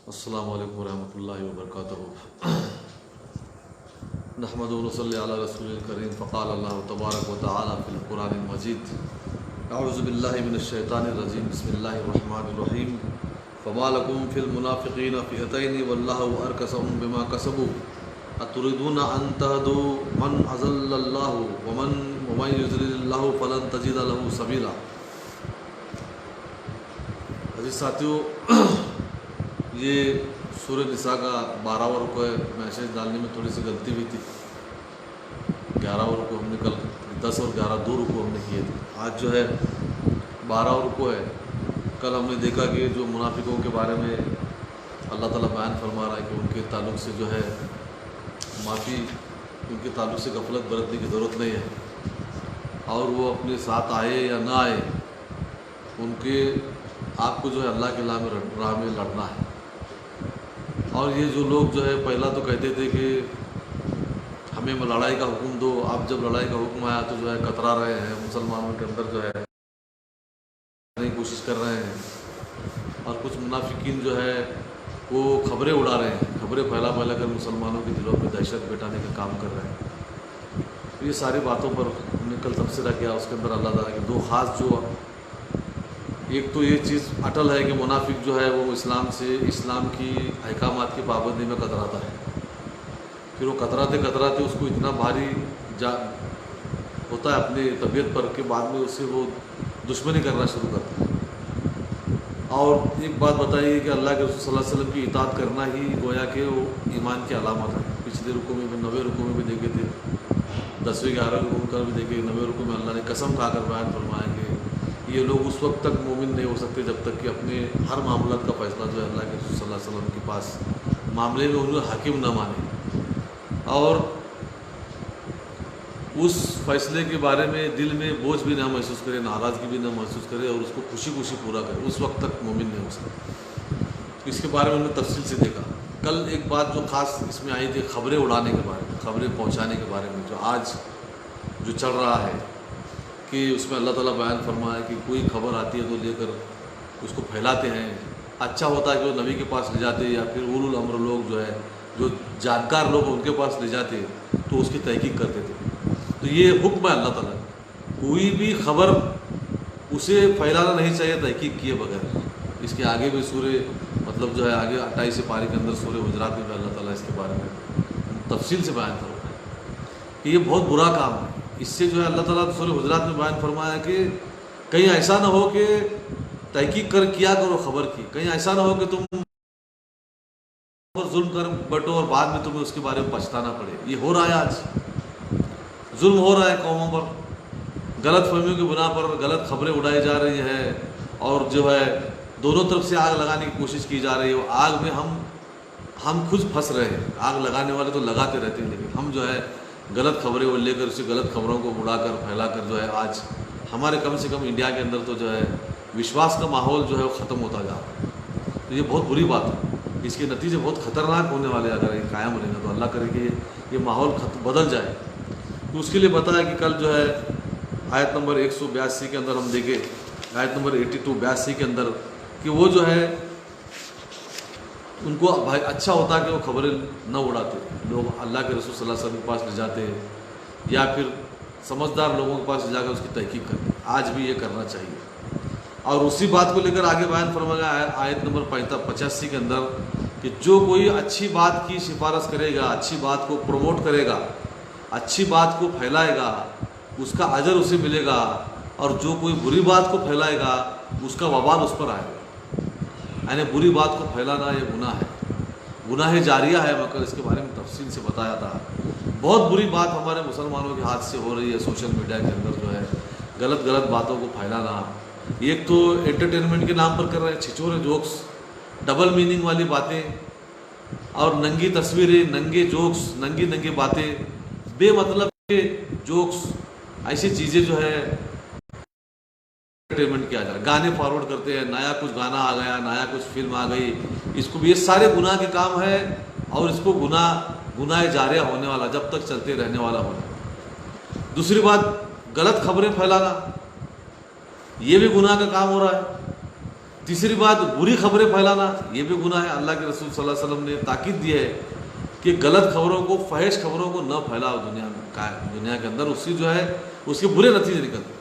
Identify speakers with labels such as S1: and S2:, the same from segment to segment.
S1: السلام علیکم ورحمۃ اللہ وبرکاتہ۔ نحمد و نصلی علی رسول الکریم۔ فقال اللہ تبارک و تعالی فی القرآن المجید: اعوذ باللہ من الشیطان الرجیم، بسم اللہ الرحمن الرحیم۔ فما لکم فی المنافقین فئتین واللہ ارکسہم بما کسبوا اتریدون ان تہدوا من اضل اللہ ومن یضلل اللہ فلن تجد له سبیلا۔ عزیز ساتھیو، یہ سورہ نساء کا 12واں رکوع ہے۔ میسیج ڈالنے میں تھوڑی سی غلطی ہوئی تھی، 11واں رکوع ہم نے کل 10 اور 11 دو رکوع ہم نے کیے تھے۔ آج جو ہے 12واں رکوع ہے۔ کل ہم نے دیکھا کہ جو منافقوں کے بارے میں اللہ تعالیٰ بیان فرما رہا ہے کہ ان کے تعلق سے جو ہے معافی، ان کے تعلق سے غفلت برتنے کی ضرورت نہیں ہے، اور وہ اپنے ساتھ آئے یا نہ آئے، ان کے آپ کو جو ہے اللہ کے راہ میں لڑنا ہے۔ اور یہ جو لوگ جو ہے پہلا تو کہتے تھے کہ ہمیں لڑائی کا حکم دو، اب جب لڑائی کا حکم آیا تو جو ہے کترا رہے ہیں، مسلمانوں کے اندر جو ہے کی کوشش کر رہے ہیں، اور کچھ منافقین جو ہے وہ خبریں اڑا رہے ہیں، خبریں پھیلا کر مسلمانوں کے دلوں میں دہشت بٹھانے کا کام کر رہے ہیں۔ یہ ساری باتوں پر ہم نے کل تبصرہ کیا۔ اس کے اندر اللہ تعالیٰ کے دو خاص جو ایک تو یہ چیز اٹل ہے کہ منافق جو ہے وہ اسلام کی احکامات کی پابندی میں کتراتا ہے، پھر وہ کتراتے اس کو اتنا بھاری ہوتا ہے اپنی طبیعت پر کہ بعد میں اس سے وہ دشمنی کرنا شروع کرتا ہے۔ اور ایک بات بتائیے کہ اللہ کے رسول صلی اللہ علیہ وسلم کی اطاعت کرنا ہی گویا کہ وہ ایمان کی علامت ہے۔ پچھلے رکوع میں بھی 90 رکوع میں بھی دیکھے تھے، 10ویں 11 رکوع کا بھی دیکھے، 90 رکوع میں اللہ نے قسم کھا کر بیان فرمایا کہ یہ لوگ اس وقت تک مومن نہیں ہو سکتے جب تک کہ اپنے ہر معاملات کا فیصلہ جو ہے اللہ کے رسول صلی اللہ علیہ وسلم کے پاس معاملے میں انہیں حاکم نہ مانے، اور اس فیصلے کے بارے میں دل میں بوجھ بھی نہ محسوس کرے، ناراضگی بھی نہ محسوس کرے، اور اس کو خوشی خوشی پورا کرے، اس وقت تک مومن نہیں ہو سکتے۔ اس کے بارے میں انہوں نے تفصیل سے دیکھا۔ کل ایک بات جو خاص اس میں آئی تھی خبریں اڑانے کے بارے میں، خبریں پہنچانے کے بارے میں، جو آج جو چل رہا ہے کہ اس میں اللہ تعالیٰ بیان فرمایا کہ کوئی خبر آتی ہے تو لے کر اس کو پھیلاتے ہیں۔ اچھا ہوتا ہے کہ وہ نبی کے پاس لے جاتے، یا پھر اولو الامر لوگ جو ہے جو جانکار لوگ ان کے پاس لے جاتے تو اس کی تحقیق کرتے تھے۔ تو یہ حکم ہے اللہ تعالیٰ کا، کوئی بھی خبر اسے پھیلانا نہیں چاہیے تحقیق کیے بغیر۔ اس کے آگے بھی سورہ مطلب جو ہے آگے 28 پارے کے اندر سورہ حجرات میں اللہ تعالیٰ اس کے بارے میں تفصیل سے بیان فرمایا ہے کہ یہ بہت برا کام ہے۔ اس سے جو ہے اللہ تعالیٰ سورہ حجرات میں بیان فرمایا کہ کہیں ایسا نہ ہو کہ تحقیق کیا کرو خبر کی، کہیں ایسا نہ ہو کہ تم ظلم کر بٹو اور بعد میں تمہیں اس کے بارے میں پچھتانا پڑے۔ یہ ہو رہا ہے، آج ظلم ہو رہا ہے قوموں پر، غلط فہمیوں کی بنا پر غلط خبریں اڑائی جا رہی ہیں، اور جو ہے دونوں طرف سے آگ لگانے کی کوشش کی جا رہی ہے۔ آگ میں ہم خود پھنس رہے ہیں۔ آگ لگانے والے تو لگاتے رہتے ہیں، لیکن ہم جو ہے غلط خبریں وہ لے کر اسی غلط خبروں کو اڑا کر پھیلا کر جو ہے آج ہمارے کم سے کم انڈیا کے اندر تو جو ہے وشواس کا ماحول جو ہے وہ ختم ہوتا جا رہا ہے۔ تو یہ بہت بری بات ہے، اس کے نتیجے بہت خطرناک ہونے والے ہیں اگر یہ قائم رہے گا تو۔ اللہ کرے کہ یہ ماحول بدل جائے۔ تو اس کے لیے بتایا کہ کل جو ہے آیت نمبر 182 کے اندر ہم دیکھیں، آیت نمبر 82 کے اندر کہ وہ جو ہے ان کو بھائی اچھا ہوتا کہ وہ خبریں نہ اڑاتے، لوگ اللہ کے رسول صلی اللہ علیہ وسلم کے پاس لے جاتے یا پھر سمجھدار لوگوں کے پاس لے جا کر اس کی تحقیق کرتے۔ آج بھی یہ کرنا چاہیے۔ اور اسی بات کو لے کر آگے بیان فرمایا گیا آیت نمبر 85 کے اندر کہ جو کوئی اچھی بات کی سفارش کرے گا، اچھی بات کو پروموٹ کرے گا، اچھی بات کو پھیلائے گا، اس کا اجر اسے ملے گا، اور جو کوئی بری بات کو پھیلائے گا اس کا وبال اس پر آئے گا۔ یعنی بری بات کو پھیلانا یہ گناہ ہے، گناہ جاریہ ہے۔ مگر اس کے بارے میں تفصیل سے بتایا تھا۔ بہت بری بات ہمارے مسلمانوں کے ہاتھ سے ہو رہی ہے سوشل میڈیا کے اندر، جو ہے غلط باتوں کو پھیلانا۔ ایک تو انٹرٹینمنٹ کے نام پر کر رہے ہیں، چھچورے جوکس، ڈبل میننگ والی باتیں، اور ننگی تصویریں، ننگے جوکس، ننگی باتیں، بے مطلب کے جوکس، ایسی چیزیں جو ہے انٹرٹینمنٹ کیا جا رہا ہے۔ گانے فارورڈ کرتے ہیں، نیا کچھ گانا آ گیا، نیا کچھ فلم آ گئی، اس کو بھی یہ سارے گناہ کے کام ہے، اور اس کو گناہ جاریہ ہونے والا، جب تک چلتے رہنے والا ہونا۔ دوسری بات غلط خبریں پھیلانا، یہ بھی گناہ کا کام ہو رہا ہے۔ تیسری بات بری خبریں پھیلانا، یہ بھی گناہ ہے. اللہ کے رسول صلی اللہ علیہ وسلم نے تاکید دی ہے کہ غلط خبروں کو، فحش خبروں کو نہ پھیلاؤ دنیا کے اندر، اس کی جو ہے اس کے برے نتیجے نکلتے.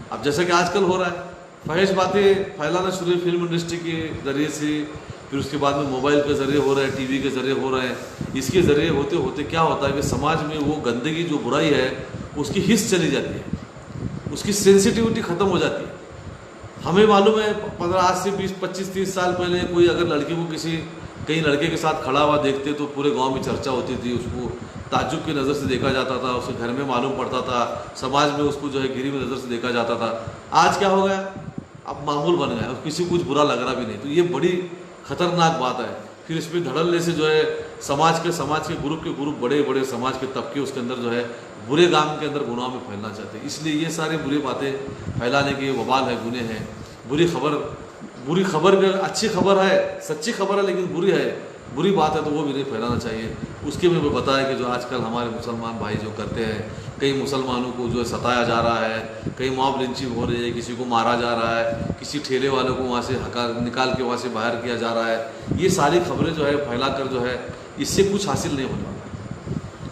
S1: اب جیسا کہ آج کل ہو رہا ہے، فحش باتیں پھیلانا شروع فلم انڈسٹری کے ذریعے سے، پھر اس کے بعد میں موبائل کے ذریعے ہو رہا ہے، ٹی وی کے ذریعے ہو رہے ہیں. اس کے ذریعے ہوتے ہوتے کیا ہوتا ہے کہ سماج میں وہ گندگی جو برائی ہے اس کی حس چلی جاتی ہے، اس کی سینسٹیوٹی ختم ہو جاتی ہے. ہمیں معلوم ہے 15 آج سے 20 25 30 سال پہلے کوئی اگر لڑکی کو کئی لڑکے کے ساتھ کھڑا ہوا دیکھتے تو پورے گاؤں میں چرچا ہوتی تھی، اس کو تعجب کی نظر سے دیکھا جاتا تھا، اسے گھر میں معلوم پڑتا تھا، سماج میں اس کو جو ہے گری ہوئی نظر سے دیکھا جاتا تھا. آج کیا ہو گیا؟ اب معمول بن گیا، کسی کو کچھ برا لگ رہا بھی نہیں. تو یہ بڑی خطرناک بات ہے. پھر اس میں دھڑلنے سے جو ہے سماج کے گروپ بڑے بڑے سماج کے طبقے اس کے اندر جو ہے برے کام کے اندر گناہ میں پھیلنا چاہتے ہیں. اس لیے یہ سارے بری باتیں پھیلانے کے وبال ہے، گناہ ہیں. بری خبر بھی اچھی خبر ہے، سچی خبر ہے، لیکن بری ہے، بری بات ہے تو وہ بھی نہیں پھیلانا چاہیے. اس کے میں بتایا کہ جو آج کل ہمارے مسلمان بھائی جو کرتے ہیں، کئی مسلمانوں کو جو ہے ستایا جا رہا ہے، کئی موب لنچنگ ہو رہی ہے، کسی کو مارا جا رہا ہے، کسی ٹھیلے والوں کو وہاں سے نکال کے وہاں سے باہر کیا جا رہا ہے. یہ ساری خبریں جو ہے پھیلا کر جو ہے اس سے کچھ حاصل نہیں ہونے والا.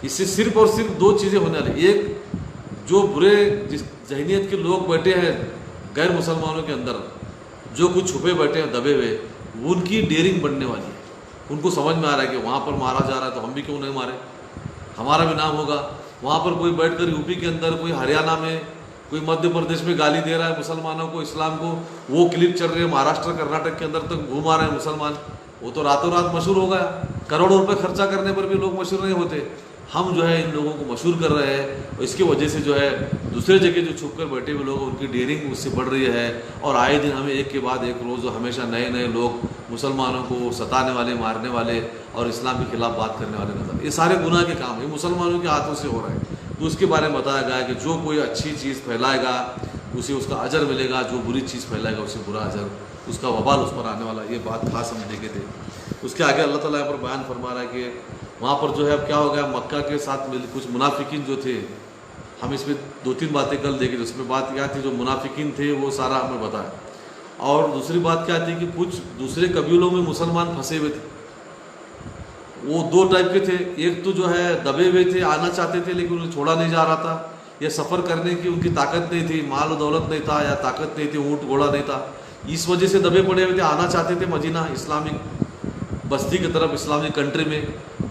S1: اس سے صرف اور صرف دو چیزیں ہونے والی. ایک، جو برے جس ذہنیت کے لوگ بیٹھے ہیں غیر مسلمانوں کے اندر، جو کچھ چھپے بیٹھے ہیں دبے ہوئے، ان کی ڈیرنگ بڑھنے والی ہے. ان کو سمجھ میں آ رہا ہے کہ وہاں پر مارا جا رہا ہے تو ہم بھی کیوں نہیں مارے، ہمارا بھی نام ہوگا. وہاں پر کوئی بیٹھ کر یو پی کے اندر، کوئی ہریانہ میں، کوئی مدھیہ پردیش میں گالی دے رہا ہے مسلمانوں کو، اسلام کو، وہ کلپ چل رہے ہیں مہاراشٹر کرناٹک کے اندر تک گھوم آ رہے ہیں مسلمان. وہ تو راتوں رات مشہور ہو گیا. کروڑوں روپے خرچہ کرنے پر بھی لوگ مشہور نہیں ہوتے. ہم جو ہے ان لوگوں کو مشہور کر رہے ہیں، اور اس کی وجہ سے جو ہے دوسرے جگہ جو چھپ کر بیٹھے ہوئے لوگ ان کی ڈیرنگ اس سے بڑھ رہی ہے. اور آئے دن ہمیں ایک کے بعد ایک روز ہمیشہ نئے لوگ مسلمانوں کو ستانے والے، مارنے والے اور اسلام کے خلاف بات کرنے والے نظر. یہ سارے گناہ کے کام یہ مسلمانوں کے ہاتھوں سے ہو رہے ہیں. تو اس کے بارے میں بتایا گیا کہ جو کوئی اچھی چیز پھیلائے گا اسے اس کا اجر ملے گا، جو بری چیز پھیلائے گا اسے برا اجر، اس کا وبال اس پر آنے والا. یہ بات خاص ہم دیکھے تھے. اس کے آگے اللہ تعالیٰ یہاں پر بیان فرما رہا ہے کہ وہاں پر جو ہے اب کیا ہو گیا، مکہ کے ساتھ مل کچھ منافقین جو تھے. ہم اس میں 2-3 باتیں کل دیکھے. اس میں بات کیا تھی، جو منافقین تھے وہ سارا ہمیں بتایا. اور دوسری بات کیا تھی کہ کچھ دوسرے قبیلوں میں مسلمان پھنسے ہوئے تھے. وہ 2 ٹائپ کے تھے. ایک تو جو ہے دبے ہوئے تھے، آنا چاہتے تھے لیکن انہیں چھوڑا نہیں جا رہا تھا، یا سفر کرنے کی ان کی طاقت نہیں تھی، مال و دولت نہیں تھا، یا طاقت نہیں تھی، اونٹ گھوڑا نہیں تھا، اس وجہ سے دبے پڑے ہوئے تھے. آنا چاہتے تھے مدینہ، اسلامک بستی کی طرف، اسلامک کنٹری میں،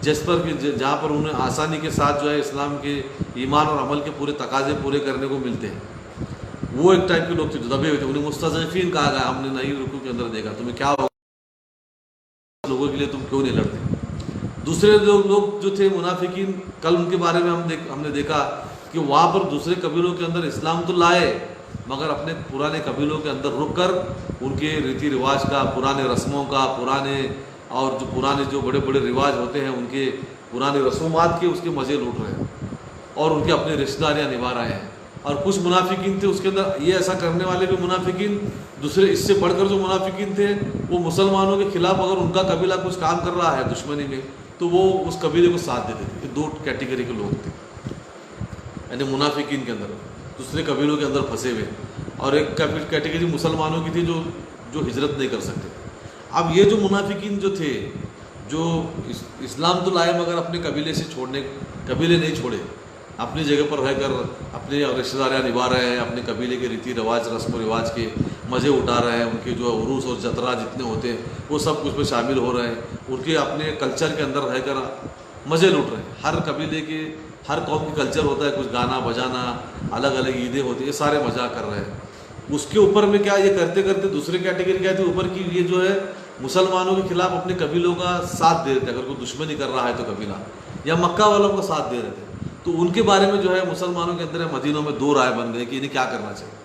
S1: جس پر جہاں پر انہیں آسانی کے ساتھ جو ہے اسلام کے ایمان اور عمل کے پورے تقاضے پورے کرنے کو ملتے ہیں. وہ ایک ٹائپ کے لوگ تھے جو دبے ہوئے تھے. انہیں مستضعفین کہا گیا. ہم نے نئی رکوع کے اندر دیکھا تمہیں کیا ہوگا، لوگوں کے لیے تم کیوں نہیں لڑتے. دوسرے لوگ جو تھے منافقین، کل ان کے بارے میں ہم نے دیکھا کہ وہاں پر دوسرے قبیلوں کے اندر اسلام تو لائے، مگر اپنے پرانے قبیلوں کے اندر رک کر ان کے ریتی رواج کا، پرانے رسموں کا، پرانے جو بڑے بڑے رواج ہوتے ہیں ان کے پرانے رسومات کے، اس کے مزے لوٹ رہے ہیں اور ان کے اپنے رشتہ داریاں نبھا رہے ہیں. اور کچھ منافقین تھے اس کے اندر، یہ ایسا کرنے والے بھی منافقین، دوسرے اس سے بڑھ کر جو منافقین تھے وہ مسلمانوں کے خلاف اگر ان کا قبیلہ کچھ کام کر رہا ہے دشمنی میں تو وہ اس قبیلے کو ساتھ دیتے تھے. یہ 2 کیٹیگری کے لوگ تھے، یعنی منافقین کے اندر دوسرے قبیلوں کے اندر پھنسے ہوئے. اور ایک کیٹیگری مسلمانوں کی تھی جو ہجرت نہیں کر سکتے. اب یہ جو منافقین جو تھے، جو اسلام تو لائے مگر اپنے قبیلے نہیں چھوڑے، اپنی جگہ پر رہ کر اپنے رشتہ داریاں نبھا رہے ہیں، اپنے قبیلے کے ریتی رواج، رسم و رواج کے مزے اٹھا رہے ہیں، ان کے جو عروس اور جترا جتنے ہوتے ہیں وہ سب کچھ میں شامل ہو رہے ہیں، ان کے اپنے کلچر کے اندر رہ کر مزے لوٹ رہے ہیں. ہر قبیلے کے، ہر قوم کی کلچر ہوتا ہے، کچھ گانا بجانا، الگ الگ عیدیں ہوتی ہیں، یہ سارے مزہ کر رہے ہیں. اس کے اوپر میں کیا یہ کرتے کرتے دوسرے کیٹیگری کیا تھی اوپر کی، یہ جو ہے مسلمانوں کے خلاف اپنے قبیلوں کا ساتھ دے رہے تھے. اگر کوئی دشمنی کر رہا ہے تو قبیلہ، یا مکہ والوں کا ساتھ دے رہے تھے. تو ان کے بارے میں جو ہے مسلمانوں کے اندر مدینوں میں 2 رائے بن گئے کہ انہیں کیا کرنا چاہیے.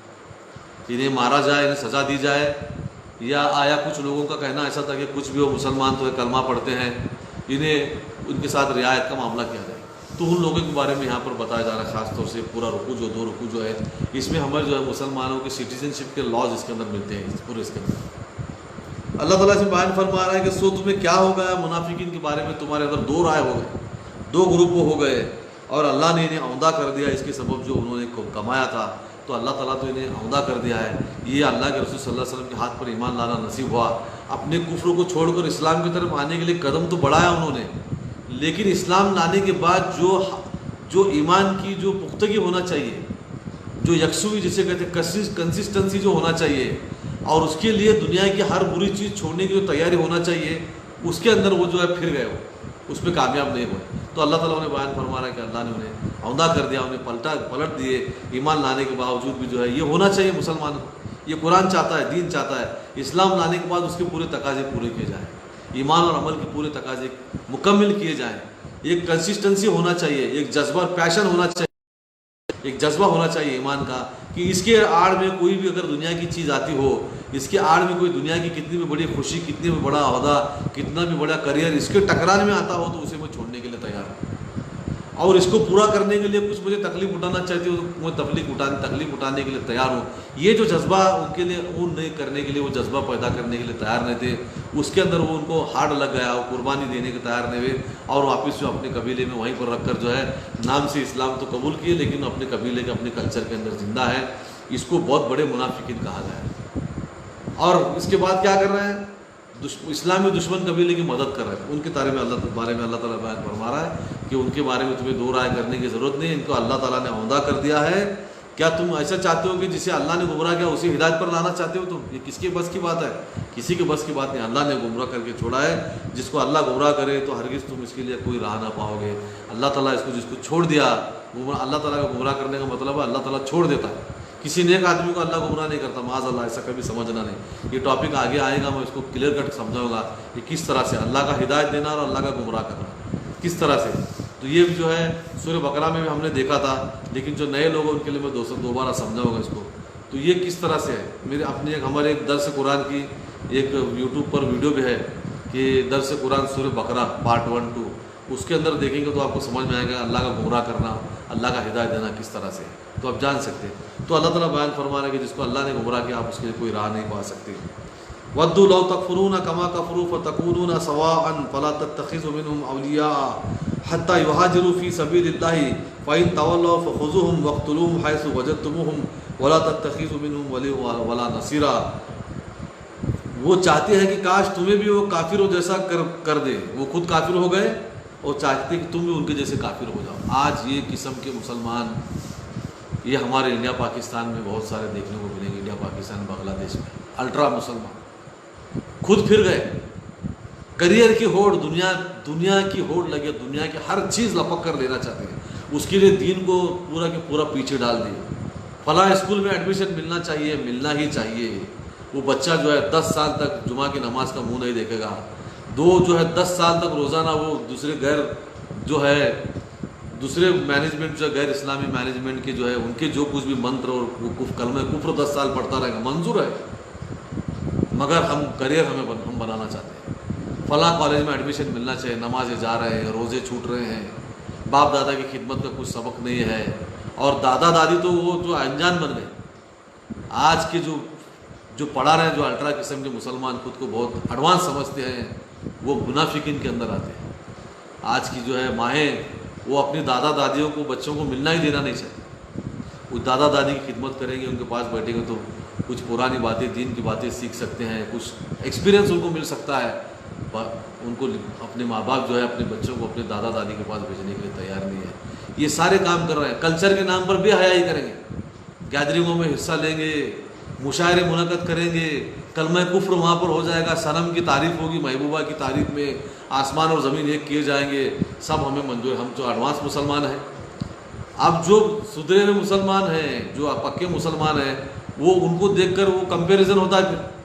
S1: انہیں مارا جائے، انہیں سزا دی جائے، یا آیا کچھ لوگوں کا کہنا ایسا تھا کہ کچھ بھی ہو مسلمان تو کلمہ پڑھتے ہیں، انہیں ان کے ساتھ رعایت کا معاملہ کیا جائے. تو ان لوگوں کے بارے میں یہاں پر بتایا جا رہا ہے. خاص طور سے پورا رکوع 2 رکوع جو ہے اس میں ہمیں جو ہے مسلمانوں کے سٹیزن شپ کے لاز اس کے اندر ملتے ہیں. پورے اس کے اندر اللہ تعالیٰ سے بیان فرما رہا ہے کہ سو تمہیں کیا ہو گیا منافقین کے بارے میں، تمہارے اندر 2 رائے ہو گئے، 2 گروپ ہو گئے، اور اللہ نے انہیں عمدہ کر دیا اس کے سبب جو انہوں نے کمایا تھا. تو اللہ تعالیٰ تو انہیں عہدہ کر دیا ہے. یہ اللہ کے رسول صلی اللہ علیہ وسلم کے ہاتھ پر ایمان لانا نصیب ہوا. اپنے کفر کو چھوڑ کر اسلام کی طرف آنے کے لیے قدم تو بڑھایا انہوں نے, لیکن اسلام لانے کے بعد جو ایمان کی جو پختگی ہونا چاہیے, جو یکسوئی جسے کہتے ہیں کنسسٹنسی جو ہونا چاہیے, اور اس کے لیے دنیا کی ہر بری چیز چھوڑنے کی جو تیاری ہونا چاہیے, اس کے اندر وہ جو ہے پھر گئے, وہ اس پہ کامیاب نہیں ہوئے. تو اللہ تعالیٰ نے بیان فرما رہا ہے کہ اللہ نے انہیں عہدہ کر دیا, انہیں پلٹ دیے. ایمان لانے کے باوجود بھی جو ہے یہ ہونا چاہیے مسلمان کو. یہ قرآن چاہتا ہے, دین چاہتا ہے, اسلام لانے کے بعد اس کے پورے تقاضے پورے کیے جائیں, ایمان اور عمل کے پورے تقاضے مکمل کیے جائیں. ایک کنسسٹنسی ہونا چاہیے, ایک جذبہ پیشن ہونا چاہیے, ایک جذبہ ہونا چاہیے ایمان کا, کہ اس کے آڑ میں کوئی بھی اگر دنیا کی چیز آتی ہو, اس کے آڑ میں کوئی دنیا کی کتنی بھی بڑی خوشی, کتنی بھی بڑا عہدہ, کتنا بھی بڑا کریئر اس کے ٹکرانے میں آتا ہو, تو اسے میں چھوڑنے کے لیے تیار ہوں. اور اس کو پورا کرنے کے لیے کچھ مجھے تکلیف اٹھانا چاہتی ہوں, میں تکلیف اٹھانے کے لیے تیار ہوں. یہ جو جذبہ ان کے لیے اون نہیں کرنے کے لیے, وہ جذبہ پیدا کرنے کے لیے تیار نہیں تھے, اس کے اندر وہ ان کو ہارڈ لگ گیا, وہ قربانی دینے کے تیار نہیں ہوئے, اور واپس جو اپنے قبیلے میں وہیں پر رکھ کر جو ہے نام سے اسلام تو قبول کیے, لیکن اپنے قبیلے کے اپنے کلچر کے اندر زندہ ہے. اس کو بہت بڑے منافقین کہا گیا ہے. اور اس کے بعد کیا کر رہے ہیں, اسلامی دشمن قبیلے کی مدد کر رہے ہیں. ان کے بارے میں اللہ تعالیٰ بیان فرما رہا ہے کہ ان کے بارے میں تمہیں دو رائے کرنے کی ضرورت نہیں, ان کو اللہ تعالیٰ نے عہدہ کر دیا ہے. کیا تم ایسا چاہتے ہو کہ جسے اللہ نے گمراہ کیا اسی ہدایت پر لانا چاہتے ہو تم؟ یہ کس کے بس کی بات ہے؟ کسی کے بس کی بات نہیں. اللہ نے گمراہ کر کے چھوڑا ہے. جس کو اللہ گمراہ کرے تو ہرگز تم اس کے لیے کوئی راہ نہ پاؤ گے. اللہ تعالیٰ جس کو چھوڑ دیا, اللہ تعالیٰ کا گمراہ کرنے کا مطلب ہے اللہ تعالیٰ چھوڑ دیتا ہے. کسی نیک آدمی کو اللہ گمراہ نہیں کرتا, معاذ اللہ, ایسا کبھی سمجھنا نہیں. یہ ٹاپک آگے آئے گا, میں اس کو کلیئر کٹ سمجھاؤں گا کہ کس طرح سے اللہ کا ہدایت دینا اور اللہ کا گمراہ کرنا کس طرح سے. تو یہ جو ہے سورہ بقرہ میں بھی ہم نے دیکھا تھا, لیکن جو نئے لوگ ہیں ان کے لیے میں دوبارہ سمجھاؤں گا اس کو. تو یہ کس طرح سے ہے, میرے اپنے ہمارے ایک درس قرآن کی ایک یوٹیوب پر ویڈیو بھی ہے کہ درس قرآن سورہ بقرہ پارٹ 1 2, اس کے اندر دیکھیں گے تو آپ کو سمجھ میں آئے گا اللہ کا گمراہ کرنا, اللہ کا ہدایت دینا کس طرح سے, تو آپ جان سکتے ہیں. تو اللہ تعالیٰ بیان فرما رہا ہے کہ جس کو اللہ نے گمراہ کیا آپ اس کے لیے کوئی راہ نہیں پا سکتے. وَدُّوا لَوْ تَكْفُرُونَ كَمَا كَفَرُوا فَتَكُونُونَ سَوَاءً فَلَا تَتَّخِذُوا مِنْهُمْ أَوْلِيَاءَ حَتَّى يُهَاجِرُوا فِي سَبِيلِ اللَّهِ فَإِن تَوَلَّوْا فَخُذُوهُمْ وَاقْتُلُوهُمْ حَيْثُ وَجَدتُّمُوهُمْ وَلَا تَتَّخِذُوا مِنْهُمْ وَلِيًّا وَلَا نَصِيرًا. وہ چاہتے ہیں کہ کاش تمہیں بھی وہ کافروں جیسا کر دے. وہ خود کافر ہو گئے اور چاہتے ہیں کہ تم بھی ان کے جیسے کافر ہو جاؤ. آج یہ قسم کے مسلمان یہ ہمارے انڈیا پاکستان میں بہت سارے دیکھنے کو ملیں گے. انڈیا پاکستان بنگلہ دیش میں الٹرا مسلمان خود پھر گئے, کریئر کی ہوڑ, دنیا کی ہوڑ لگے, دنیا کی ہر چیز لپک کر لینا چاہتے ہیں. اس کے لیے دین کو پورا کے پورا پیچھے ڈال دیے. فلاں اسکول میں ایڈمیشن ملنا چاہیے, ملنا ہی چاہیے. وہ بچہ جو ہے 10 سال تک جمعہ کی نماز کا منہ نہیں دیکھے گا. جو ہے 10 سال تک روزانہ وہ دوسرے مینجمنٹ جو ہے غیر اسلامی مینجمنٹ کے جو ہے ان کے جو کچھ بھی منتر اور کلمہ کفر 10 سال پڑھتا رہے گا. منظور ہے, مگر ہم کریئر ہم بنانا چاہتے ہیں. فلاں کالج میں ایڈمیشن ملنا چاہیے, نمازیں جا رہے ہیں, روزے چھوٹ رہے ہیں, باپ دادا کی خدمت کا کچھ سبق نہیں ہے, اور دادا دادی تو وہ جو انجان بن گئے. آج کے جو پڑھا رہے ہیں, جو الٹرا قسم کے مسلمان خود کو بہت ایڈوانس سمجھتے ہیں, وہ منافقین کے اندر آتے ہیں. آج کی جو ہے ماہیں وہ اپنی دادا دادیوں کو بچوں کو ملنا ہی دینا نہیں چاہتے. وہ دادا دادی کی خدمت کریں گے, ان کے پاس بیٹھیں گے تو کچھ پرانی باتیں, دین کی باتیں سیکھ سکتے ہیں, کچھ ایکسپیرینس ان کو مل سکتا ہے. ان کو اپنے ماں باپ جو ہے اپنے بچوں کو اپنے دادا دادی کے پاس بھیجنے کے لیے تیار نہیں ہے. یہ سارے کام کر رہے ہیں. کلچر کے نام پر بے حیائی کریں گے, گیدرنگوں میں حصہ لیں گے, مشاعرے منعقد کریں گے, کلمہ کفر وہاں پر ہو جائے گا, صنم کی تعریف ہوگی, محبوبہ کی تعریف میں آسمان اور زمین ایک کیے جائیں گے. سب ہمیں منظور, ہم جو ایڈوانس مسلمان ہیں. اب جو سدھرے ہوئے مسلمان ہیں, جو پکے مسلمان ہیں, وہ ان کو دیکھ کر وہ کمپیریزن ہوتا ہے. پھر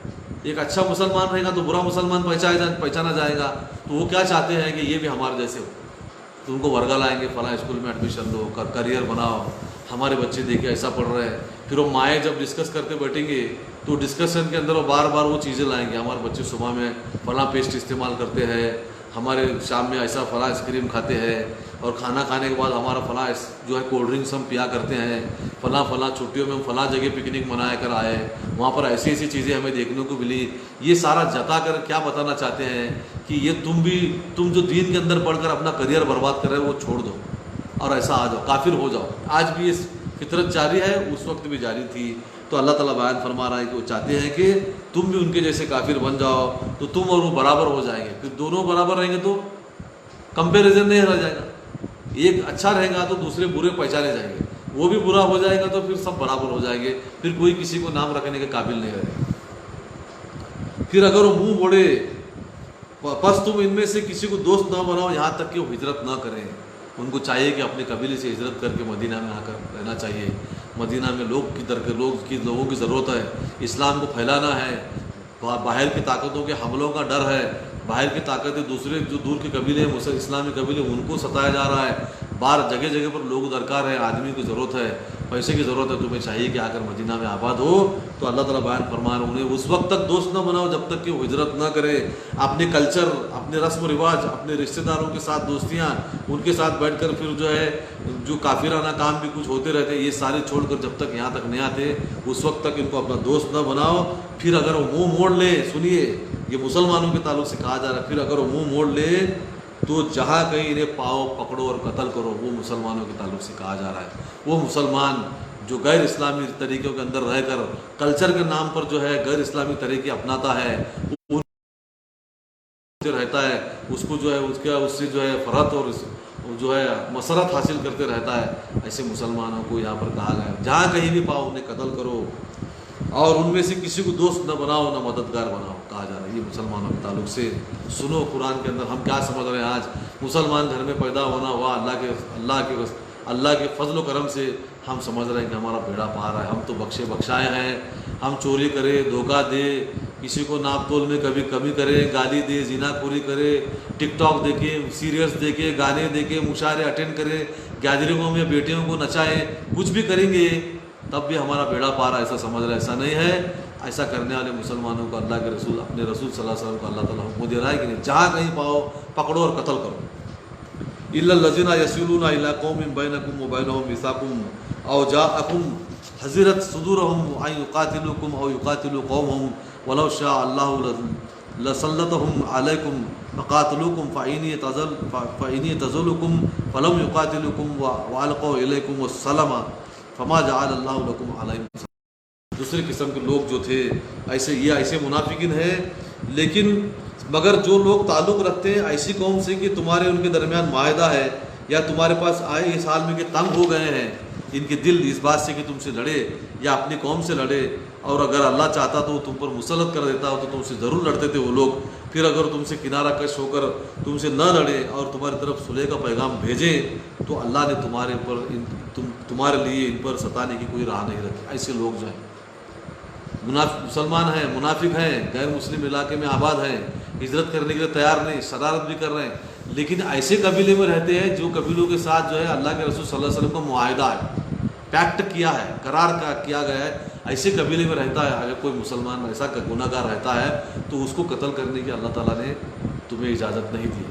S1: ایک اچھا مسلمان رہے گا تو برا مسلمان پہچانا جائے گا. تو وہ کیا چاہتے ہیں کہ یہ بھی ہمارے جیسے ہو, تو ان کو ورگا لائیں گے, فلاں اسکول میں ایڈمیشن دو, کریئر بناؤ, ہمارے بچے دیکھے ایسا پڑھ رہے ہیں. پھر وہ مائیں جب ڈسکس کرتے بیٹھیں گے تو ڈسکشن کے اندر وہ بار بار وہ چیزیں لائیں گے. ہمارے بچے صبح میں فلاں پیسٹ استعمال کرتے ہیں, ہمارے شام میں ایسا فلاں آئس کریم کھاتے ہیں, اور کھانا کھانے کے بعد ہمارا فلاں جو ہے کولڈ ڈرنکس ہم پیا کرتے ہیں, فلاں چھٹیوں میں ہم فلاں جگہ پکنک منایا کر آئے, وہاں پر ایسی ایسی چیزیں ہمیں دیکھنے کو ملی. یہ سارا جتا کر کیا بتانا چاہتے ہیں کہ یہ تم جو دین کے اندر پڑھ کر اپنا کریئر برباد کر رہے ہو وہ چھوڑ دو اور ایسا آ جاؤ, کافر ہو جاؤ. آج بھی اس فطرت جاری ہے اس وقت بھی جاری تھی. تو اللہ تعالیٰ بیان فرما رہا ہے کہ وہ چاہتے ہیں کہ تم بھی ان کے جیسے کافر بن جاؤ تو تم اور وہ برابر ہو جائیں گے. پھر دونوں برابر رہیں گے تو کمپیریزن نہیں رہ جائے گا. ایک اچھا رہے گا تو دوسرے برے پہچانے جائیں گے, وہ بھی برا ہو جائے گا تو پھر سب برابر ہو جائیں گے, پھر کوئی کسی کو نام رکھنے کے قابل نہیں رہے گا. پھر اگر وہ منہ موڑے پس تم ان میں سے کسی کو دوست نہ بناؤ یہاں تک کہ وہ ہجرت نہ کریں. ان کو چاہیے کہ اپنے قبیلے سے ہجرت کر کے مدینہ میں آ کر رہنا چاہیے. مدینہ میں لوگوں کی ضرورت ہے, اسلام کو پھیلانا ہے. باہر کی طاقتوں کے حملوں کا ڈر ہے, باہر کی طاقتیں دوسرے جو دور کے قبیلے ہیں اسلامی قبیلے ان کو ستایا جا رہا ہے. باہر جگہ جگہ پر لوگ درکار ہے, آدمی کی ضرورت ہے, پیسے کی ضرورت ہے. تمہیں چاہیے کہ آ کر مدینہ میں آباد ہو. تو اللہ تعالیٰ بیان فرما رہے انہیں اس وقت تک دوست نہ بناؤ جب تک کہ وہ ہجرت نہ کرے. اپنے کلچر, اپنے رسم و رواج, اپنے رشتہ داروں کے ساتھ دوستیاں, ان کے ساتھ بیٹھ کر پھر جو ہے جو کافرانہ کام بھی کچھ ہوتے رہتے, یہ سارے چھوڑ کر جب تک یہاں تک نہیں آتے اس وقت تک ان کو اپنا دوست نہ بناؤ. پھر اگر وہ منہ موڑ لے, سنیے یہ مسلمانوں کے تعلق سے کہا جا رہا ہے, پھر اگر وہ منہ موڑ لے تو جہاں کہیں انہیں پاؤ, پکڑو اور قتل کرو. وہ مسلمانوں کے تعلق سے کہا جا رہا ہے. وہ مسلمان جو غیر اسلامی طریقوں کے اندر رہ کر کلچر کے نام پر جو ہے غیر اسلامی طریقے اپناتا ہے, رہتا ہے, اس کو جو ہے اس سے جو ہے فرحت اور جو ہے مسرت حاصل کرتے رہتا ہے, ایسے مسلمانوں کو یہاں پر کہا گیا ہے جہاں کہیں بھی پاؤ انہیں قتل کرو اور ان میں سے کسی کو دوست نہ بناؤ نہ مددگار بناؤ, کہا جا رہا ہے. یہ مسلمانوں کے تعلق سے سنو. قرآن کے اندر ہم کیا سمجھ رہے ہیں, آج مسلمان گھر میں پیدا ہونا ہوا اللہ کے فضل و کرم سے ہم سمجھ رہے ہیں کہ ہمارا بیڑا پار ہے, ہم تو بخشے بخشائے ہیں. ہم چوری کرے, دھوکہ دے, کسی کو ناپ تول میں کبھی کمی کرے, گالی دے, زنا خوری کرے, ٹک ٹاک دیکھے, سیریس دیکھے, گانے دیکھے, مشاعرے اٹینڈ کرے, گیدرنگوں میں بیٹیوں کو نچائے, کچھ بھی کریں گے تب بھی ہمارا بیڑا پار ایسا سمجھ رہا ہے. ایسا نہیں ہے. ایسا کرنے والے مسلمانوں کو اللہ کے رسول, اپنے رسول صلی اللہ علیہ وسلم کو اللہ تعالیٰ حکم دے رہا ہے کہ نہیں, جہاں کہیں پاؤ پکڑو اور قتل کرو. الا الذين يصلون الى قوم بينكم وبينهم ميثاق او جاءكم حضرت صدورهم ان يقاتلوكم او يقاتلوا قومهم ولو شاء الله لسلطهم عليكم فقاتلوكم فإن يعتزلوكم فلم يقاتلوكم والقوا اليكم السلام فما جعل الله لكم عليهم. دوسرے قسم کے لوگ جو تھے ایسے منافقین ہیں, لیکن مگر جو لوگ تعلق رکھتے ہیں ایسی قوم سے کہ تمہارے ان کے درمیان معاہدہ ہے یا تمہارے پاس آئے اس حال میں کہ تنگ ہو گئے ہیں, ان کے دل اس بات سے کہ تم سے لڑے یا اپنی قوم سے لڑے, اور اگر اللہ چاہتا تو تم پر مسلط کر دیتا ہو تو تم سے ضرور لڑتے تھے وہ لوگ. پھر اگر تم سے کنارہ کش ہو کر تم سے نہ لڑے اور تمہاری طرف صلح کا پیغام بھیجیں تو اللہ نے تمہارے لیے ان پر ستانے کی کوئی راہ نہیں رکھی. ایسے لوگ جو ہیں مسلمان ہیں, منافق ہیں, غیر مسلم علاقے میں آباد ہیں, ہجرت کرنے کے لیے تیار نہیں, شرارت بھی کر رہے ہیں, لیکن ایسے قبیلے میں رہتے ہیں جو قبیلوں کے ساتھ جو ہے اللہ کے رسول صلی اللہ علیہ وسلم کا معاہدہ ہے, پیکٹ کیا ہے, قرار کیا گیا ہے, ایسے قبیلے میں رہتا ہے. اگر کوئی مسلمان ایسا گناہ گار رہتا ہے تو اس کو قتل کرنے کی اللہ تعالیٰ نے تمہیں اجازت نہیں دی.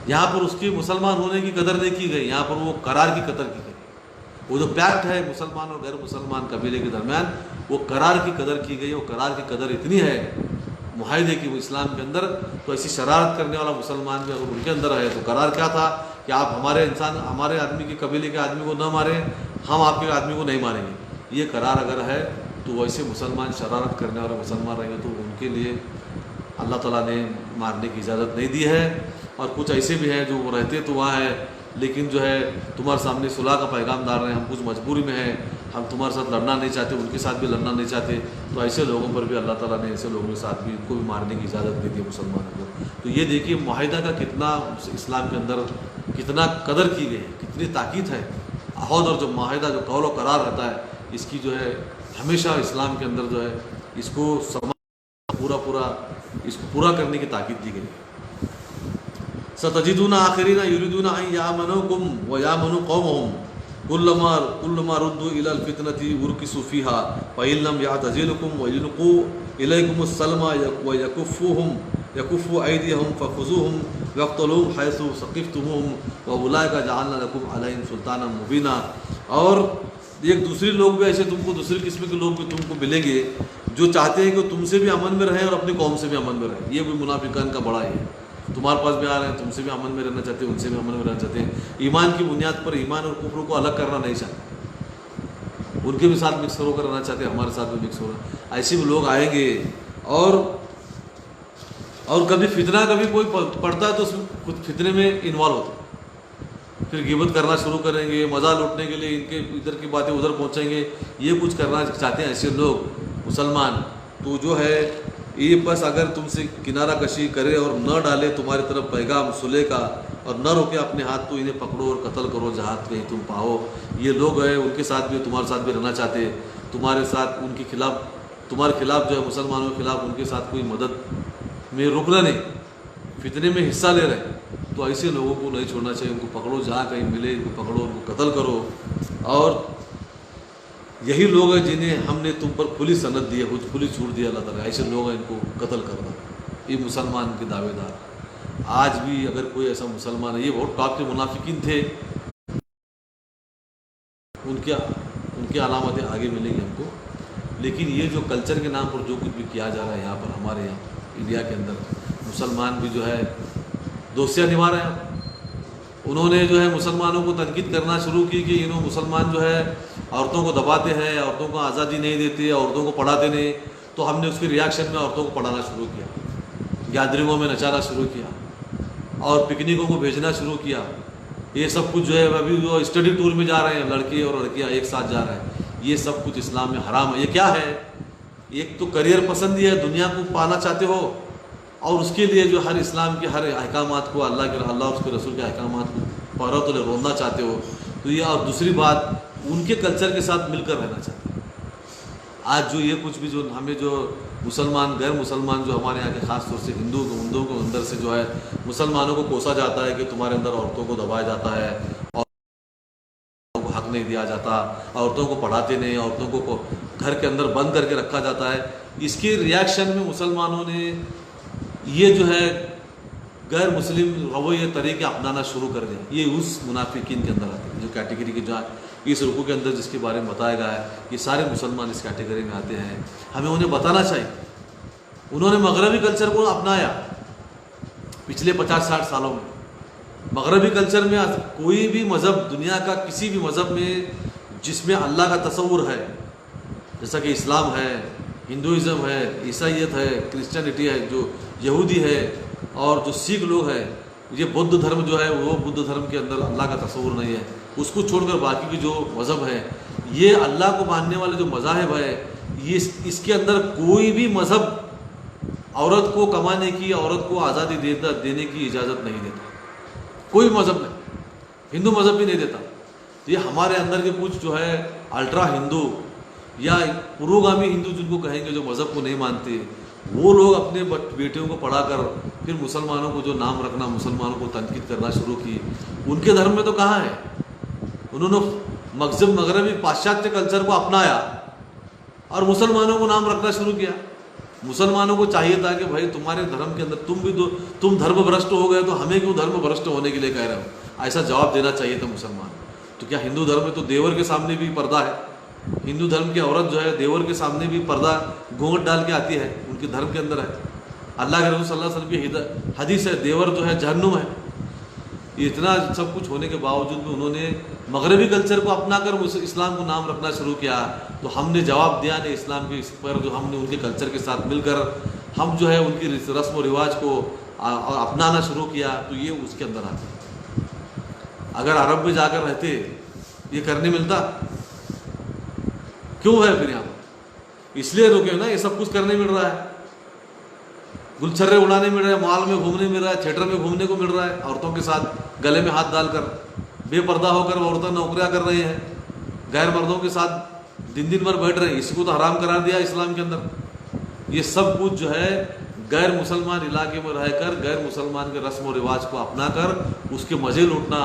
S1: یہاں پر اس کی مسلمان ہونے کی قدر نہیں کی گئی, یہاں پر وہ قرار کی قدر کی گئی. وہ جو پیکٹ ہے مسلمان اور غیر مسلمان قبیلے کے درمیان, وہ قرار کی قدر کی گئی. وہ قرار کی قدر اتنی ہے معاہدے کی وہ اسلام کے اندر, تو ایسی شرارت کرنے والا مسلمان بھی اگر ان کے اندر ہے تو قرار کیا تھا کہ آپ ہمارے آدمی کے قبیلے کے آدمی کو نہ ماریں, ہم آپ کے آدمی کو نہیں ماریں گے. یہ قرار اگر ہے تو ویسے مسلمان شرارت کرنے والا مسلمان رہیں گے تو ان کے لیے اللہ تعالیٰ نے مارنے کی اجازت نہیں دی ہے. اور کچھ ایسے بھی ہیں جو وہ رہتے تو وہاں ہے لیکن جو ہے تمہارے سامنے صلح کا پیغام ڈال رہے ہیں, ہم کچھ مجبوری میں ہیں, ہم تمہارے ساتھ لڑنا نہیں چاہتے, ان کے ساتھ بھی لڑنا نہیں چاہتے. تو ایسے لوگوں پر بھی اللہ تعالیٰ نے ایسے لوگوں کے ساتھ بھی ان کو بھی مارنے کی اجازت دے دی ہے مسلمانوں کو. تو یہ دیکھیے معاہدہ کا کتنا اسلام کے اندر کتنا قدر کی گئی ہے, کتنی تاکید ہے. عہد اور جو معاہدہ جو قول و قرار رہتا ہے اس کی جو ہے ہمیشہ اسلام کے اندر جو ہے اس کو پورا کرنے کی تاکید دی گئی. ستجدون آخرین یریدون ان یامنوکم ویامنوا قومهم كلما ردوا الى الفتنة اركسوا فيها فإن لم يعتزلكم ويلقوا اليكم السلم يكفوا ايديهم فخذوهم واقتلوهم حيث ثقفتموهم واولئك جعلنا لكم عليهم سلطانا مبینا. اور ایک دوسرے لوگ بھی ایسے دوسری قسم کے لوگ بھی تم کو ملیں گے جو چاہتے ہیں کہ تم سے بھی امن میں رہیں اور اپنی قوم سے بھی امن میں رہیں. یہ بھی منافقان کا بڑا ہے, تمہارے پاس بھی آ رہے ہیں, تم سے بھی امن میں رہنا چاہتے ہیں, ان سے بھی امن میں رہنا چاہتے ہیں, ایمان کی بنیاد پر ایمان اور کفر کو الگ کرنا نہیں چاہتے. ان کے بھی ساتھ مکس ہو کر رہنا چاہتے ہیں، ہمارے ساتھ بھی مکس ہو رہا. ایسے بھی لوگ آئیں گے اور کبھی فتنہ کبھی کوئی پڑتا ہے تو اس خود فتنے میں انوالو ہوتا ہے، پھر غیبت کرنا شروع کریں گے، مزہ لوٹنے کے لیے ان کے ادھر کی باتیں ادھر پہنچیں گے. یہ کچھ کرنا چاہتے ہیں ایسے لوگ مسلمان. تو جو ہے یہ بس اگر تم سے کنارہ کشی کرے اور نہ ڈالے تمہاری طرف پیغام صلح کا اور نہ روکے اپنے ہاتھ، تو انہیں پکڑو اور قتل کرو جہاں کہیں تم پاؤ. یہ لوگ ہیں ان کے ساتھ بھی تمہارے ساتھ بھی رہنا چاہتے ہیں، تمہارے ساتھ ان کے خلاف، تمہارے خلاف جو ہے مسلمانوں کے خلاف ان کے ساتھ کوئی مدد میں رکنا نہیں، فتنے میں حصہ لے رہے ہیں. تو ایسے لوگوں کو نہیں چھوڑنا چاہیے، ان کو پکڑو جہاں کہیں ملے، ان کو پکڑو، ان کو قتل کرو. اور یہی لوگ ہیں جنہیں ہم نے تم پر کھلی سند دی ہے، کھلی چھوٹ دی اللہ تعالیٰ. ایسے لوگ ہیں ان کو قتل کرنا. یہ مسلمان کے دعوے دار. آج بھی اگر کوئی ایسا مسلمان ہے، یہ بہت ٹاپ کے منافقین تھے، ان کے علامتیں آگے ملیں گی ہم کو. لیکن یہ جو کلچر کے نام پر جو کچھ بھی کیا جا رہا ہے یہاں پر، ہمارے یہاں انڈیا کے اندر، مسلمان بھی جو ہے دوستیاں نبھا رہے ہیں. انہوں نے جو ہے مسلمانوں کو تنقید کرنا شروع کی کہ انہوں مسلمان جو ہے عورتوں کو دباتے ہیں، عورتوں کو آزادی نہیں دیتے، عورتوں کو پڑھاتے نہیں. تو ہم نے اس کے ریاکشن میں عورتوں کو پڑھانا شروع کیا، گیدرنگوں میں نچانا شروع کیا اور پکنکوں کو بھیجنا شروع کیا. یہ سب کچھ جو ہے ابھی جو اسٹڈی ٹور میں جا رہے ہیں، لڑکے اور لڑکیاں ایک ساتھ جا رہے ہیں. یہ سب کچھ اسلام میں حرام ہے. یہ کیا ہے؟ ایک تو کریئر پسندی ہے، دنیا کو پانا چاہتے ہو، اور اس کے لیے جو ہر اسلام کے ہر احکامات کو، اللہ اور اس کے رسول کے احکامات کو پہرو تلے روندنا چاہتے ہو. تو یہ، اور دوسری بات ان کے کلچر کے ساتھ مل کر رہنا چاہتے ہیں. آج جو یہ کچھ بھی جو ہمیں جو مسلمان، غیر مسلمان جو ہمارے یہاں کے خاص طور سے ہندوؤں کو اندر سے جو ہے مسلمانوں کو کوسا جاتا ہے کہ تمہارے اندر عورتوں کو دبایا جاتا ہے، عورتوں کو حق نہیں دیا جاتا، عورتوں کو پڑھاتے نہیں، عورتوں کو گھر کے اندر بند کر کے رکھا جاتا ہے. اس کے ریاکشن میں مسلمانوں نے یہ جو ہے غیر مسلم رویے طریقے اپنانا شروع کر دیا. یہ اس منافقین کے اندر آتے ہیں جو کیٹیگری کے جو اس رکوع کے اندر جس کے بارے میں بتایا گیا ہے، یہ سارے مسلمان اس کیٹیگری میں آتے ہیں. ہمیں انہیں بتانا چاہیے. انہوں نے مغربی کلچر کو اپنایا پچھلے 50-60 سالوں میں. مغربی کلچر میں کوئی بھی مذہب، دنیا کا کسی بھی مذہب میں جس میں اللہ کا تصور ہے، جیسا کہ اسلام ہے، ہندوازم ہے، عیسائیت ہے، کرسچینٹی ہے، جو یہودی ہے، اور جو سکھ لوگ ہیں، یہ بدھ دھرم جو ہے وہ بدھ دھرم کے اندر اللہ کا تصور نہیں ہے. اس کو چھوڑ کر باقی کی جو مذہب ہے، یہ اللہ کو ماننے والے جو مذاہب ہے، یہ اس کے اندر کوئی بھی مذہب عورت کو کمانے کی، عورت کو آزادی دینے کی اجازت نہیں دیتا. کوئی مذہب نہیں، ہندو مذہب بھی نہیں دیتا. یہ ہمارے اندر کے کچھ جو ہے الٹرا ہندو یا پروگامی ہندو جن کو کہیں گے، جو مذہب کو نہیں مانتے، وہ لوگ اپنے بیٹیوں کو پڑھا کر پھر مسلمانوں کو جو نام رکھنا، مسلمانوں کو تنقید کرنا شروع کی. ان کے دھرم میں تو کہاں ہے؟ انہوں نے مغربی پاشچاتیہ کلچر کو اپنایا اور مسلمانوں کو نام رکھنا شروع کیا. مسلمانوں کو چاہیے تھا کہ بھائی تمہارے دھرم کے اندر تم دھرم بھرشٹ ہو گئے تو ہمیں کیوں دھرم بھرشٹ ہونے کے لیے کہہ رہے ہو؟ ایسا جواب دینا چاہیے تھا مسلمان. تو کیا ہندو دھرم میں تو دیور کے سامنے بھی پردہ ہے؟ ہندو دھرم کی عورت جو ہے دیور کے سامنے بھی پردہ گھونگھٹ ڈال کے آتی ہے، ان کے دھرم کے اندر ہے. اللہ کے رسول صلی اللہ علیہ وسلم کی حدیث ہے، دیور جو ہے جہنم ہے. اتنا سب کچھ ہونے کے باوجود بھی انہوں نے مغربی کلچر کو اپنا کر اسلام کو نام رکھنا شروع کیا. تو ہم نے جواب دیا نہیں اسلام کے اس پر، جو ہم نے ان کے کلچر کے ساتھ مل کر ہم جو ہے ان کی رسم و رواج کو اپنانا شروع کیا. تو یہ اس کے اندر آتے. اگر عرب میں جا کر رہتے یہ کرنے ملتا؟ کیوں ہے پھر یہاں پر؟ اس لیے رکے نا، یہ سب کچھ کرنے مل رہا ہے، گلچھرے اڑانے مل رہے ہیں، مال میں گھومنے مل رہا ہے، تھیٹر میں گھومنے کو مل رہا ہے، عورتوں کے ساتھ گلے میں ہاتھ ڈال کر بے پردہ ہو کر عورتیں نوکریاں کر رہی ہیں، غیر مردوں کے ساتھ دن بھر بیٹھ رہے ہیں. اسی کو تو حرام قرار دیا اسلام کے اندر. یہ سب کچھ جو ہے غیر مسلمان علاقے میں رہ کر غیر مسلمان کے رسم و رواج کو اپنا کر اس کے مزے لوٹنا،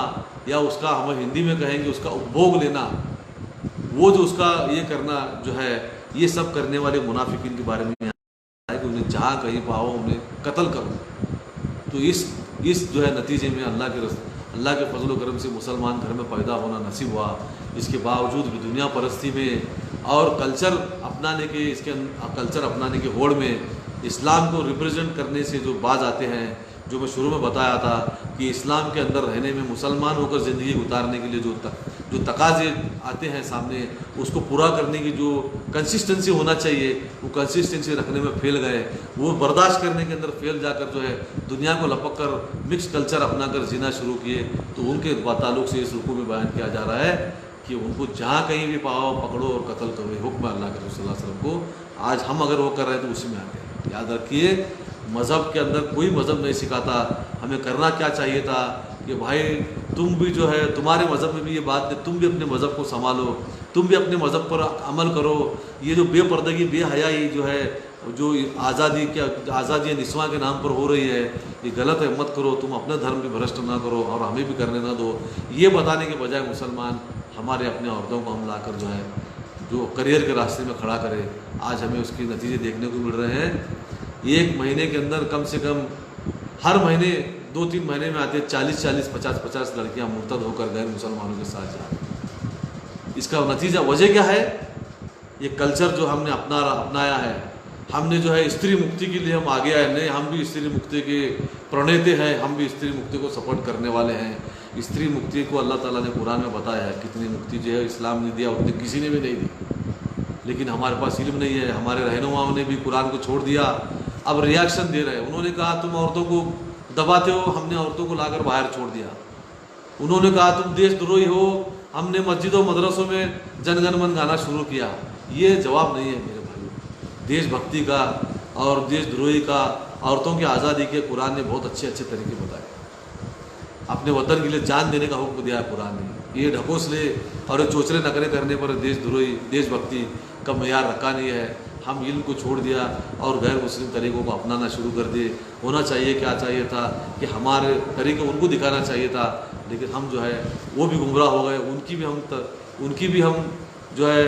S1: یا اس کا ہم ہندی میں کہیں گے اس کا اپبھوگ لینا، وہ جو اس کا یہ کرنا جو ہے، یہ سب کرنے والے منافقین کے بارے میں ہے کہ انہیں جہاں کہیں پاؤ انہیں قتل کرو. تو اس جو ہے نتیجے میں اللہ کے فضل و کرم سے مسلمان گھر میں پیدا ہونا نصیب ہوا. اس کے باوجود بھی دنیا پرستی میں اور کلچر اپنانے کے ہوڑ میں اسلام کو ریپرزینٹ کرنے سے جو باز آتے ہیں، جو میں شروع میں بتایا تھا کہ اسلام کے اندر رہنے میں مسلمان ہو کر زندگی گزارنے کے لیے جو تقاضے آتے ہیں سامنے، اس کو پورا کرنے کی جو کنسسٹنسی ہونا چاہیے، وہ کنسسٹنسی رکھنے میں پھیل گئے، وہ برداشت کرنے کے اندر پھیل جا کر جو ہے دنیا کو لپک کر مکس کلچر اپنا کر جینا شروع کیے. تو ان کے تعلق سے اس رکوع میں بیان کیا جا رہا ہے کہ ان کو جہاں کہیں بھی پاؤ پکڑو اور قتل کرو. حکم اللہ کے رسول صلی اللہ علیہ وسلم کو آج ہم اگر وہ کر رہے ہیں تو اسی میں آ گئے. یاد رکھیے مذہب کے اندر کوئی مذہب نہیں سکھاتا ہمیں کرنا کیا چاہیے تھا کہ بھائی تم بھی جو ہے تمہارے مذہب میں بھی یہ بات ہے، تم بھی اپنے مذہب کو سنبھالو، تم بھی اپنے مذہب پر عمل کرو. یہ جو بے پردگی بے حیائی جو ہے جو آزادی نسواں کے نام پر ہو رہی ہے، یہ غلط ہے، مت کرو، تم اپنے دھرم بھی بھرشٹ نہ کرو اور ہمیں بھی کرنے نہ دو. یہ بتانے کے بجائے مسلمان ہمارے اپنے عورتوں کو ہم لا کر جو ہے جو کریئر کے راستے میں کھڑا کرے. آج ہمیں اس کے نتیجے دیکھنے کو مل رہے ہیں. ایک مہینے کے اندر کم سے کم ہر مہینے 2-3 مہینے میں آتے 40-40 50-50 لڑکیاں مرتد ہو کر غیر مسلمانوں کے ساتھ جا رہی ہیں. اس کا نتیجہ وجہ کیا ہے؟ یہ کلچر جو ہم نے اپنایا ہے. ہم نے جو ہے استری مکتی کے لیے ہم آگے آئے نہیں، ہم بھی استری مکتی کے پرونیتے ہیں، ہم بھی استری مکتی کو سپورٹ کرنے والے ہیں. استری مکتی کو اللہ تعالیٰ نے قرآن میں بتایا ہے کتنی مکتی جو ہے اسلام نے دیا اتنی کسی نے بھی نہیں دی. لیکن ہمارے پاس علم نہیں ہے. ہمارے رہنماؤں نے بھی قرآن کو چھوڑ دیا، اب ریاکشن دے رہے ہیں. انہوں نے کہا تم عورتوں کو دباتے ہو، ہم نے عورتوں کو لا کر باہر چھوڑ دیا. انہوں نے کہا تم دیش دروہی ہو، ہم نے مسجدوں مدرسوں میں جن گن من گانا شروع کیا. یہ جواب نہیں ہے میرے بھائیو. دیش بھکتی کا اور دیش دروہی کا، عورتوں کی آزادی کے قرآن نے بہت اچھے طریقے بتائے. اپنے وطن کے لیے جان دینے کا حکم دیا ہے قرآن نے. یہ ڈھکوسلے اور یہ چوچلے نکرے کرنے پر دیش دروہی دیش بھکتی کا معیار رکھا نہیں ہے. ہم علم کو چھوڑ دیا اور غیر مسلم طریقوں کو اپنانا شروع کر دیے. ہونا چاہیے کیا چاہیے تھا کہ ہمارے طریقے ان کو دکھانا چاہیے تھا، لیکن ہم جو ہے وہ بھی گمراہ ہو گئے. ان کی بھی ہم جو ہے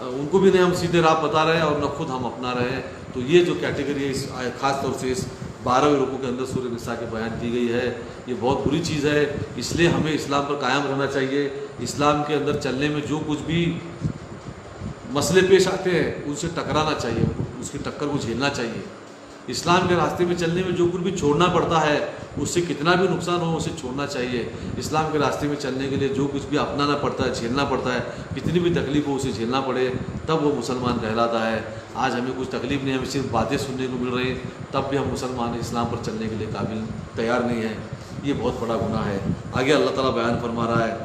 S1: ان کو بھی نہیں ہم سیدھے راہ بتا رہے ہیں اور نہ خود ہم اپنا رہے ہیں. تو یہ جو کیٹیگری ہے اس خاص طور سے اس 12ویں رکوع کے اندر سورہ نساء کے بیان کی گئی ہے، یہ بہت بری چیز ہے. اس لیے ہمیں اسلام پر قائم رہنا چاہیے. اسلام کے اندر چلنے میں جو کچھ بھی مسئلے پیش آتے ہیں ان سے ٹکرانا چاہیے، اس کی ٹکر کو جھیلنا چاہیے. اسلام کے راستے میں چلنے میں جو کچھ بھی چھوڑنا پڑتا ہے اس سے کتنا بھی نقصان ہو اسے چھوڑنا چاہیے. اسلام کے راستے میں چلنے کے لیے جو کچھ بھی اپنانا پڑتا ہے، جھیلنا پڑتا ہے، کتنی بھی تکلیف ہو اسے جھیلنا پڑے تب وہ مسلمان کہلاتا ہے. آج ہمیں کچھ تکلیف نہیں، ہمیں صرف باتیں سننے کو مل رہی ہیں، تب بھی ہم مسلمان اسلام پر چلنے کے لیے قابل تیار نہیں ہیں. یہ بہت بڑا گناہ ہے. آگے اللہ تعالیٰ بیان فرما رہا ہے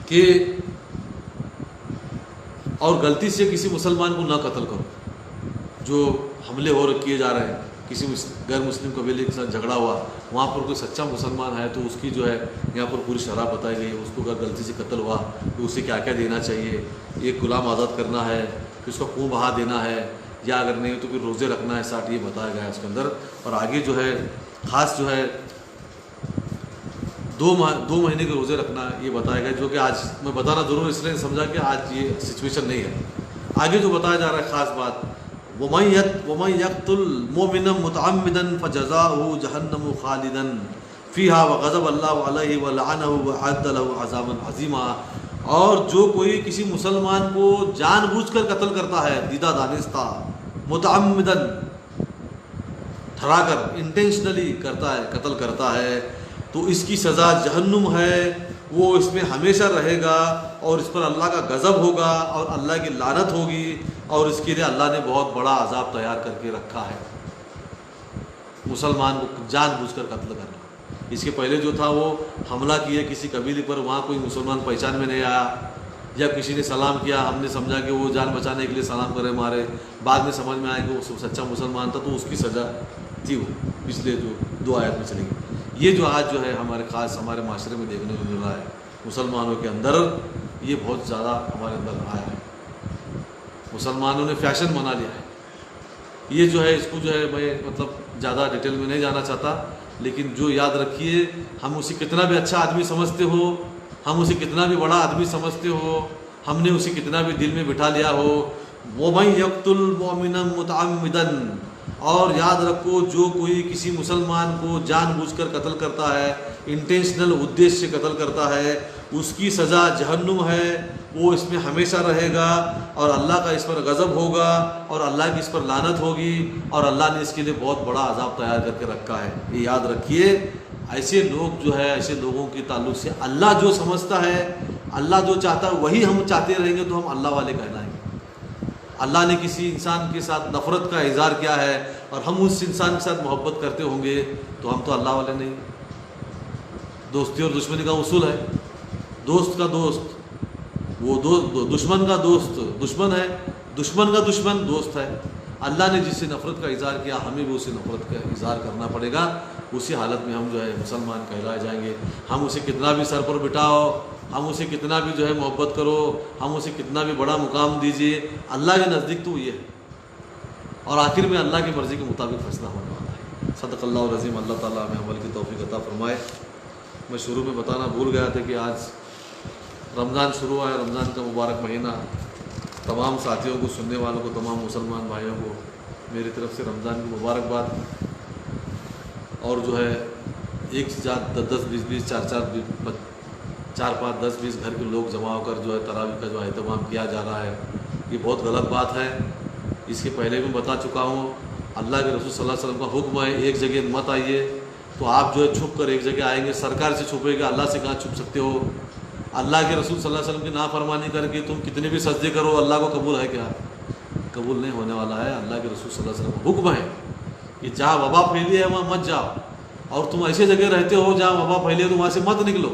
S1: کہ اور غلطی سے کسی مسلمان کو نہ قتل کرو. جو حملے کیے جا رہے ہیں، کسی غیر مسلم قبیلے کے ساتھ جھگڑا ہوا، وہاں پر کوئی سچا مسلمان ہے تو اس کی جو ہے یہاں پر پوری شرح بتائی گئی. اس کو اگر غلطی سے قتل ہوا تو اسے کیا کیا دینا چاہیے. ایک غلام آزاد کرنا ہے، پھر اس کا خون بہا دینا ہے، یا اگر نہیں تو پھر روزے رکھنا ہے 60. یہ بتایا گیا ہے اس کے اندر. اور آگے جو ہے خاص جو ہے 2 مہینے کے روزے رکھنا یہ بتایا گیا، جو کہ آج میں بتانا ضرور اس لیے سمجھا کہ آج یہ سچویشن نہیں ہے. آگے جو بتایا جا رہا ہے خاص بات، وَمَن يَقْتُلْ مُؤْمِنًا مُتَعَمِّدًا فَجَزَاؤُهُ جَهَنَّمُ خَالِدًا فِيهَا وَغَضِبَ اللَّهُ عَلَيْهِ وَلَعَنَهُ وَأَعَدَّ لَهُ عَذَابًا عَظِيمًا. اور جو کوئی کسی مسلمان کو جان بوجھ کر قتل کرتا ہے، دیدہ دانستہ، متعمدن ٹھہرا کر انٹینشنلی کرتا ہے، قتل کرتا ہے، تو اس کی سزا جہنم ہے. وہ اس میں ہمیشہ رہے گا اور اس پر اللہ کا غضب ہوگا اور اللہ کی لعنت ہوگی، اور اس کے لیے اللہ نے بہت بڑا عذاب تیار کر کے رکھا ہے. مسلمان کو جان بوجھ کر قتل کرنا. اس کے پہلے جو تھا وہ حملہ کیا کسی قبیلے پر، وہاں کوئی مسلمان پہچان میں نہیں آیا، یا کسی نے سلام کیا، ہم نے سمجھا کہ وہ جان بچانے کے لیے سلام کرے مارے، بعد میں سمجھ میں آیا کہ وہ سچا مسلمان تھا تو اس کی سزا تھی وہ پچھلے جو 2 آیت میں چلی گئی. یہ جو آج جو ہے ہمارے خاص ہمارے معاشرے میں دیکھنے کو مل رہا ہے، مسلمانوں کے اندر یہ بہت زیادہ ہمارے اندر آیا ہے. مسلمانوں نے فیشن بنا لیا ہے. یہ جو ہے اس کو جو ہے میں مطلب زیادہ ڈیٹیل میں نہیں جانا چاہتا، لیکن جو یاد رکھیے ہم اسے کتنا بھی اچھا آدمی سمجھتے ہو، ہم اسے کتنا بھی بڑا آدمی سمجھتے ہو، ہم نے اسے کتنا بھی دل میں بٹھا لیا ہو، وَمَن يَقْتُلْ مُؤْمِنًا مُتَعَمِّدًا، اور یاد رکھو جو کوئی کسی مسلمان کو جان بوجھ کر قتل کرتا ہے، انٹینشنل ادیش سے قتل کرتا ہے، اس کی سزا جہنم ہے، وہ اس میں ہمیشہ رہے گا، اور اللہ کا اس پر غضب ہوگا، اور اللہ کی اس پر لعنت ہوگی، اور اللہ نے اس کے لیے بہت بڑا عذاب تیار کر کے رکھا ہے۔ یہ یاد رکھیے، ایسے لوگ جو ہے، ایسے لوگوں کے تعلق سے اللہ جو سمجھتا ہے، اللہ جو چاہتا ہے وہی ہم چاہتے رہیں گے، تو ہم اللہ والے کہلائیں گے۔ اللہ نے کسی انسان کے ساتھ نفرت کا اظہار کیا ہے اور ہم اس انسان کے ساتھ محبت کرتے ہوں گے، تو ہم تو اللہ والے نہیں۔ دوستی اور دشمنی کا اصول ہے، دوست کا دوست وہ دوست، دشمن کا دوست دشمن ہے، دشمن کا دشمن دوست ہے۔ اللہ نے جس سے نفرت کا اظہار کیا، ہمیں بھی اسے نفرت کا اظہار کرنا پڑے گا۔ اسی حالت میں ہم جو ہے مسلمان کہلائے جائیں گے۔ ہم اسے کتنا بھی سر پر بٹھاؤ، ہم اسے کتنا بھی جو ہے محبت کرو، ہم اسے کتنا بھی بڑا مقام دیجیے، اللہ کے نزدیک تو یہ ہے، اور آخر میں اللہ کی مرضی کے مطابق فیصلہ ہونے والا ہے۔ صدق اللہ العظیم۔ اللہ تعالیٰ ہمیں عمل کی توفیق عطا فرمائے۔ میں شروع میں بتانا بھول گیا تھا کہ آج رمضان شروع ہوا ہے، رمضان کا مبارک مہینہ۔ تمام ساتھیوں کو، سننے والوں کو، تمام مسلمان بھائیوں کو میری طرف سے رمضان کی مبارکباد۔ اور جو ہے ایک ساتھ 10-20 4-5 10-20 گھر کے لوگ جمع ہو کر جو ہے تراویح کا جو اہتمام کیا جا رہا ہے، یہ بہت غلط بات ہے۔ اس کے پہلے بھی بتا چکا ہوں، اللہ کے رسول صلی اللہ علیہ وسلم کا حکم ہے ایک جگہ مت آئیے۔ تو آپ جو ہے چھپ کر ایک جگہ آئیں گے، سرکار سے چھپے گا، اللہ سے کہاں چھپ سکتے ہو؟ اللہ کے رسول صلی اللہ علیہ وسلم کی نافرمانی کر کے تم کتنے بھی سجدے کرو، اللہ کو قبول ہے کیا؟ قبول نہیں ہونے والا ہے۔ اللہ کے رسول صلی اللہ علیہ وسلم کا حکم ہے کہ جہاں وبا پھیلی ہے وہاں مت جاؤ، اور تم ایسے جگہ رہتے ہو جہاں وبا پھیلی ہے تو وہاں سے مت نکلو۔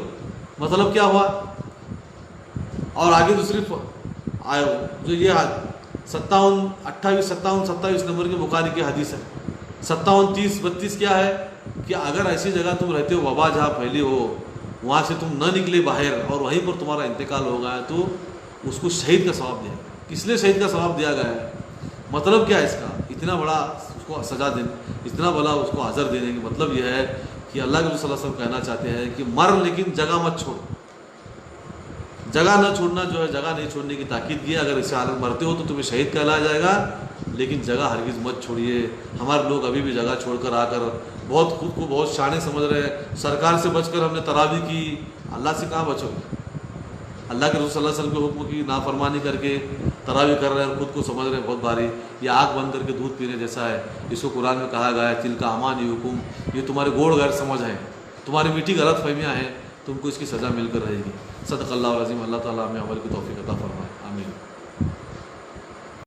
S1: مطلب کیا ہوا؟ اور آگے دوسری جو یہ 27 نمبر کے بخاری کی حدیث ہے، 57 30 32 کیا ہے کہ اگر ایسی جگہ تم رہتے ہو وبا جہاں پھیلی ہو، وہاں سے تم نہ نکلے باہر اور وہیں پر تمہارا انتقال ہو گیا ہے، تو اس کو شہید کا ثواب دیا۔ کس لیے شہید کا ثواب دیا گیا ہے؟ مطلب کیا ہے اس کا؟ اتنا بڑا اس کو سزا دینے، اتنا بڑا اس کو عذر دینے کا مطلب یہ ہے کہ اللہ کے رسول صلی اللہ علیہ وسلم کہنا چاہتے ہیں کہ مر لیکن جگہ مت چھوڑ۔ جگہ نہ چھوڑنا جو ہے، جگہ نہیں چھوڑنے کی تاکید کی ہے۔ اگر اس حالت مرتے ہو تو تمہیں شہید کہلایا جائے گا، لیکن جگہ ہرگز مت چھوڑیے۔ ہمارے لوگ ابھی بھی جگہ چھوڑ کر آ کر بہت خود کو بہت شانے سمجھ رہے ہیں، سرکار سے بچ کر ہم نے تراویح کی، اللہ سے کہاں بچو گے؟ اللہ کے رسول صلی اللہ علیہ وسلم کے حکم کی نافرمانی کر کے تراویح کر رہے ہیں اور خود کو سمجھ رہے ہیں بہت بھاری۔ یہ آنکھ بند کر کے دودھ پینے جیسا ہے۔ اس کو قرآن میں کہا گیا ہے تلک امانیکم، یہ تمہارے گوڑ غیر سمجھ ہیں، تمہاری میٹھی غلط فہمیاں ہیں، تم کو اس کی سزا مل کر رہے گی۔ صدق اللہ العظیم۔ اللہ تعالیٰ ہمیں عمل کی توفیق عطا فرمائے، آمین۔